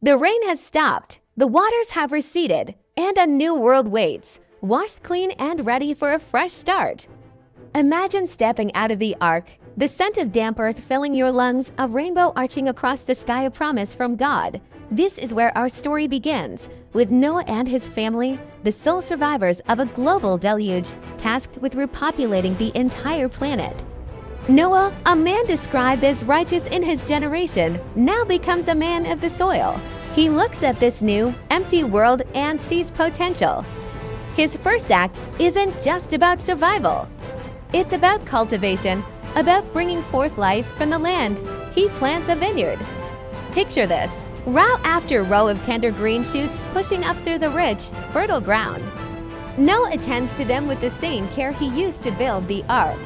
The rain has stopped, the waters have receded, and a new world waits, washed clean and ready for a fresh start. Imagine stepping out of the ark, the scent of damp earth filling your lungs, a rainbow arching across the sky, a promise from God. This is where our story begins, with Noah and his family, the sole survivors of a global deluge, tasked with repopulating the entire planet. Noah, a man described as righteous in his generation, now becomes a man of the soil. He looks at this new, empty world and sees potential. His first act isn't just about survival. It's about cultivation, about bringing forth life from the land. He plants a vineyard. Picture this, row after row of tender green shoots pushing up through the rich, fertile ground. Noah attends to them with the same care he used to build the ark.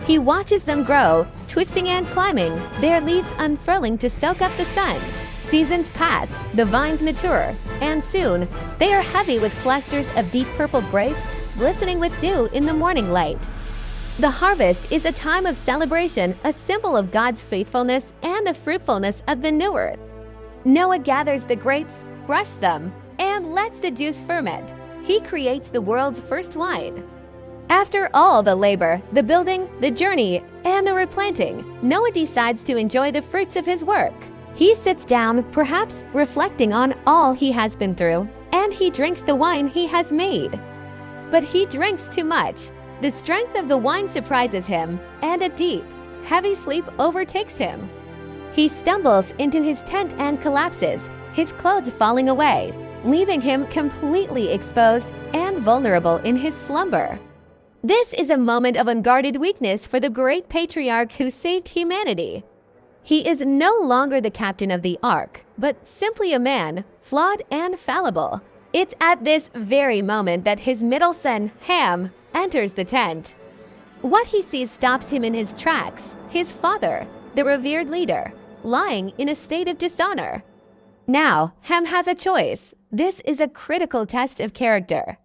He watches them grow, twisting and climbing, their leaves unfurling to soak up the sun. Seasons pass, the vines mature, and soon they are heavy with clusters of deep purple grapes, glistening with dew in the morning light. The harvest is a time of celebration, a symbol of God's faithfulness and the fruitfulness of the new earth. Noah gathers the grapes, crushes them, and lets the juice ferment. He creates the world's first wine. After all the labor, the building, the journey, and the replanting, Noah decides to enjoy the fruits of his work. He sits down, perhaps reflecting on all he has been through, and he drinks the wine he has made. But he drinks too much. The strength of the wine surprises him, and a deep, heavy sleep overtakes him. He stumbles into his tent and collapses, his clothes falling away, leaving him completely exposed and vulnerable in his slumber. This is a moment of unguarded weakness for the great patriarch who saved humanity. He is no longer the captain of the ark, but simply a man, flawed and fallible. It's at this very moment that his middle son, Ham, enters the tent. What he sees stops him in his tracks, his father, the revered leader, lying in a state of dishonor. Now, Ham has a choice. This is a critical test of character.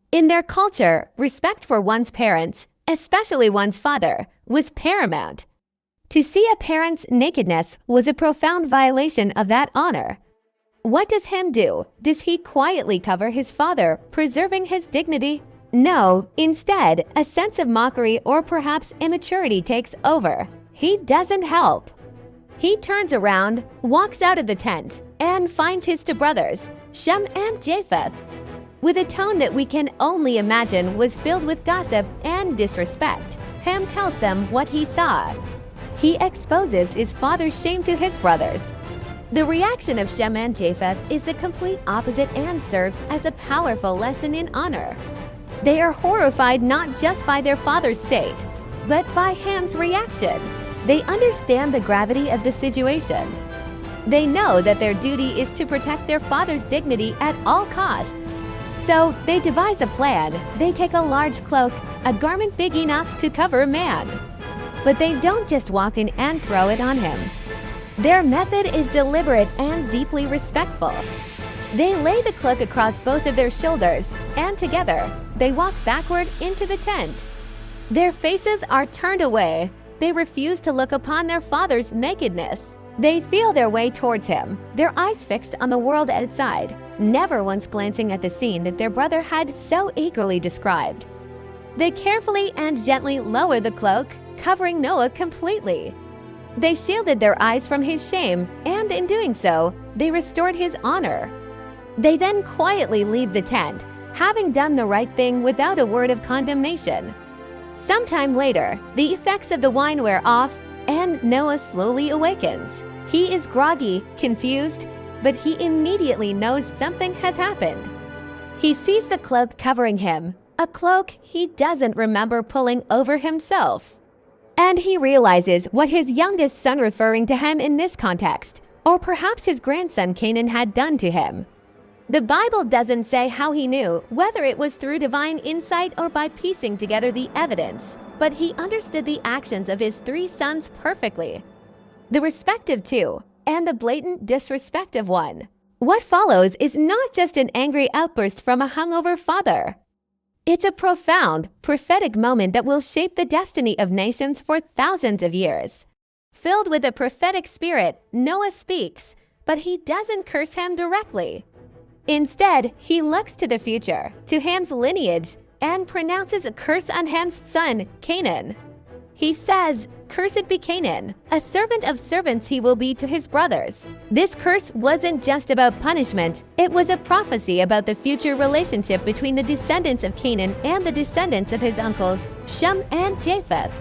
In their culture, respect for one's parents, especially one's father, was paramount. To see a parent's nakedness was a profound violation of that honor. What does Ham do? Does he quietly cover his father, preserving his dignity? No, instead, a sense of mockery or perhaps immaturity takes over. He doesn't help. He turns around, walks out of the tent, and finds his two brothers, Shem and Japheth. With a tone that we can only imagine was filled with gossip and disrespect, Ham tells them what he saw. He exposes his father's shame to his brothers. The reaction of Shem and Japheth is the complete opposite and serves as a powerful lesson in honor. They are horrified not just by their father's state, but by Ham's reaction. They understand the gravity of the situation. They know that their duty is to protect their father's dignity at all costs. So they devise a plan. They take a large cloak, a garment big enough to cover a man. But they don't just walk in and throw it on him. Their method is deliberate and deeply respectful. They lay the cloak across both of their shoulders, and together, they walk backward into the tent. Their faces are turned away. They refuse to look upon their father's nakedness. They feel their way towards him, their eyes fixed on the world outside, never once glancing at the scene that their brother had so eagerly described. They carefully and gently lower the cloak, covering Noah completely. They shielded their eyes from his shame, and in doing so, they restored his honor. They then quietly leave the tent, having done the right thing without a word of condemnation. Sometime later, the effects of the wine wear off, and Noah slowly awakens. He is groggy, confused, but he immediately knows something has happened. He sees the cloak covering him, a cloak he doesn't remember pulling over himself. And he realizes what his youngest son referring to him in this context, or perhaps his grandson Canaan had done to him. The Bible doesn't say how he knew, whether it was through divine insight or by piecing together the evidence, but he understood the actions of his three sons perfectly. The respective two, and the blatant disrespective one. What follows is not just an angry outburst from a hungover father. It's a profound, prophetic moment that will shape the destiny of nations for thousands of years. Filled with a prophetic spirit, Noah speaks, but he doesn't curse Ham directly. Instead, he looks to the future, to Ham's lineage, and pronounces a curse on Ham's son, Canaan. He says, "Cursed be Canaan, a servant of servants he will be to his brothers." This curse wasn't just about punishment, it was a prophecy about the future relationship between the descendants of Canaan and the descendants of his uncles, Shem and Japheth.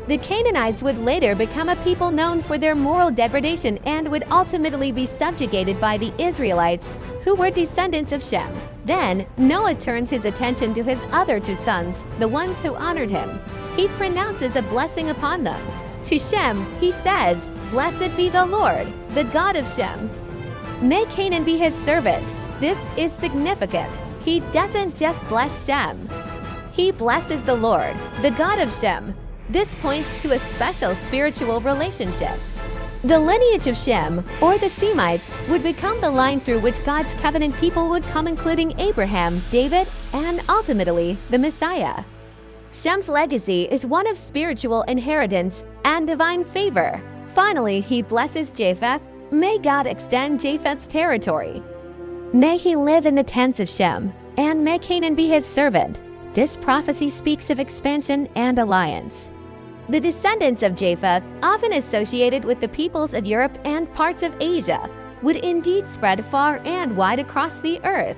The Canaanites would later become a people known for their moral degradation and would ultimately be subjugated by the Israelites, who were descendants of Shem. Then, Noah turns his attention to his other two sons, the ones who honored him. He pronounces a blessing upon them. To Shem, he says, "Blessed be the Lord, the God of Shem. May Canaan be his servant." This is significant. He doesn't just bless Shem. He blesses the Lord, the God of Shem. This points to a special spiritual relationship. The lineage of Shem, or the Semites, would become the line through which God's covenant people would come, including Abraham, David, and ultimately, the Messiah. Shem's legacy is one of spiritual inheritance and divine favor. Finally, he blesses Japheth. May God extend Japheth's territory. May he live in the tents of Shem, and may Canaan be his servant. This prophecy speaks of expansion and alliance. The descendants of Japheth, often associated with the peoples of Europe and parts of Asia, would indeed spread far and wide across the earth.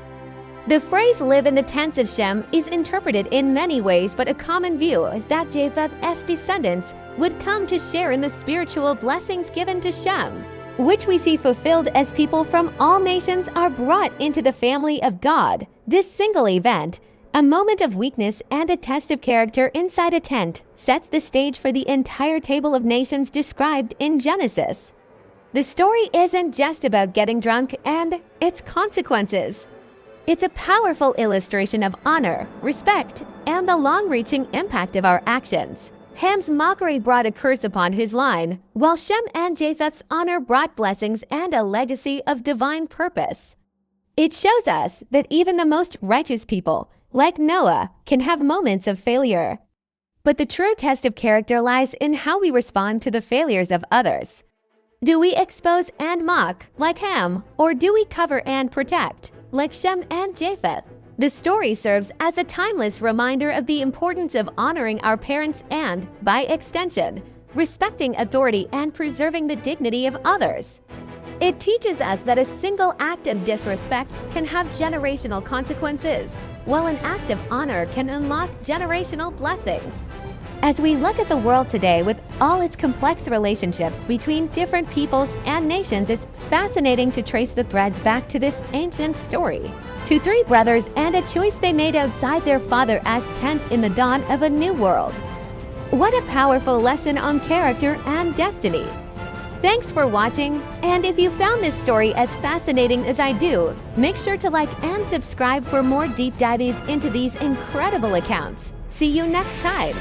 The phrase "live in the tents of Shem" is interpreted in many ways, but a common view is that Japheth's descendants would come to share in the spiritual blessings given to Shem, which we see fulfilled as people from all nations are brought into the family of God. This single event, a moment of weakness and a test of character inside a tent, sets the stage for the entire table of nations described in Genesis. The story isn't just about getting drunk and its consequences. It's a powerful illustration of honor, respect, and the long-reaching impact of our actions. Ham's mockery brought a curse upon his line, while Shem and Japheth's honor brought blessings and a legacy of divine purpose. It shows us that even the most righteous people, like Noah, can have moments of failure. But the true test of character lies in how we respond to the failures of others. Do we expose and mock, like Ham, or do we cover and protect, like Shem and Japheth? The story serves as a timeless reminder of the importance of honoring our parents and, by extension, respecting authority and preserving the dignity of others. It teaches us that a single act of disrespect can have generational consequences, while an act of honor can unlock generational blessings. As we look at the world today with all its complex relationships between different peoples and nations, it's fascinating to trace the threads back to this ancient story. To three brothers and a choice they made outside their father as tent in the dawn of a new world. What a powerful lesson on character and destiny. Thanks for watching, and if you found this story as fascinating as I do, make sure to like and subscribe for more deep dives into these incredible accounts. See you next time!